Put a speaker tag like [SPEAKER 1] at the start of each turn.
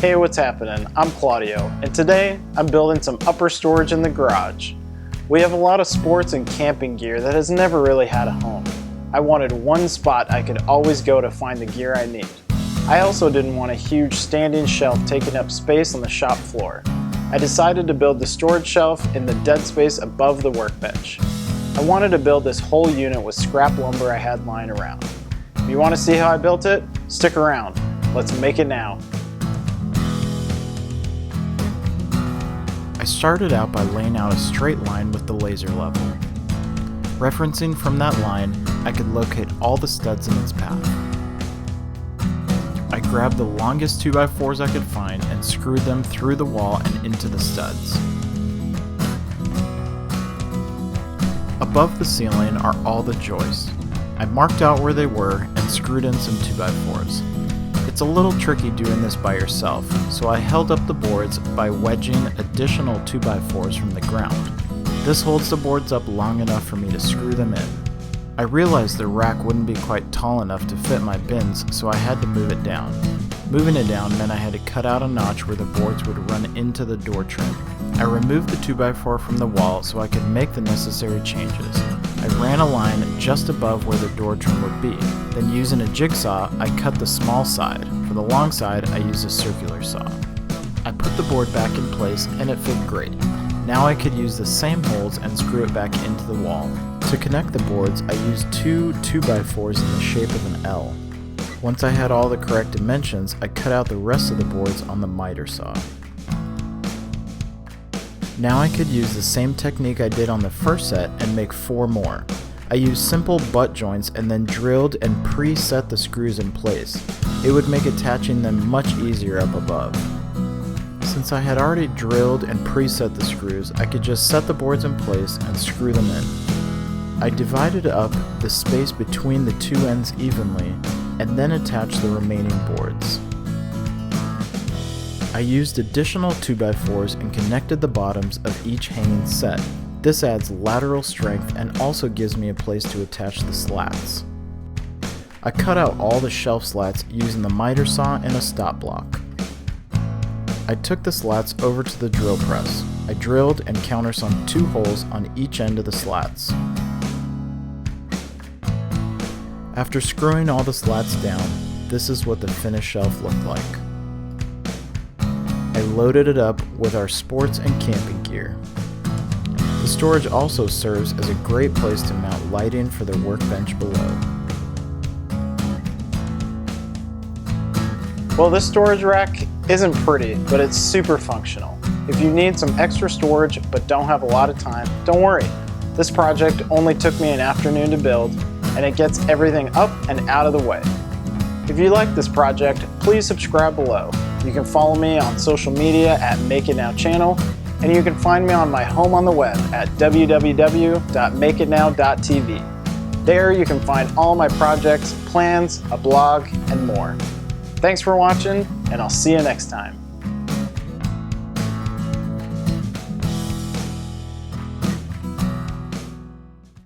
[SPEAKER 1] Hey, what's happening? I'm Claudio, and today I'm building some upper storage in the garage. We have a lot of sports and camping gear that has never really had a home. I wanted one spot I could always go to find the gear I need. I also didn't want a huge standing shelf taking up space on the shop floor. I decided to build the storage shelf in the dead space above the workbench. I wanted to build this whole unit with scrap lumber I had lying around. If you want to see how I built it, stick around. Let's make it now.
[SPEAKER 2] I started out by laying out a straight line with the laser level. Referencing from that line, I could locate all the studs in its path. I grabbed the longest 2x4s I could find and screwed them through the wall and into the studs. Above the ceiling are all the joists. I marked out where they were and screwed in some 2x4s. It's a little tricky doing this by yourself, so I held up the boards by wedging additional 2x4s from the ground. This holds the boards up long enough for me to screw them in. I realized the rack wouldn't be quite tall enough to fit my bins, so I had to move it down. Moving it down meant I had to cut out a notch where the boards would run into the door trim. I removed the 2x4 from the wall so I could make the necessary changes. I ran a line just above where the door trim would be. Then using a jigsaw, I cut the small side. For the long side, I used a circular saw. I put the board back in place and it fit great. Now I could use the same holes and screw it back into the wall. To connect the boards, I used two 2x4s in the shape of an L. Once I had all the correct dimensions, I cut out the rest of the boards on the miter saw. Now I could use the same technique I did on the first set and make 4 more. I used simple butt joints and then drilled and preset the screws in place. It would make attaching them much easier up above. Since I had already drilled and preset the screws, I could just set the boards in place and screw them in. I divided up the space between the two ends evenly and then attached the remaining boards. I used additional 2x4s and connected the bottoms of each hanging set. This adds lateral strength and also gives me a place to attach the slats. I cut out all the shelf slats using the miter saw and a stop block. I took the slats over to the drill press. I drilled and countersunk 2 holes on each end of the slats. After screwing all the slats down, this is what the finished shelf looked like. I loaded it up with our sports and camping gear. The storage also serves as a great place to mount lighting for the workbench below.
[SPEAKER 1] Well, this storage rack isn't pretty, but it's super functional. If you need some extra storage but don't have a lot of time, don't worry. This project only took me an afternoon to build, and it gets everything up and out of the way. If you like this project, please subscribe below. You can follow me on social media at Make It Now channel, and you can find me on my home on the web at www.makeitnow.tv. There you can find all my projects, plans, a blog, and more. Thanks for watching, and I'll see you next time.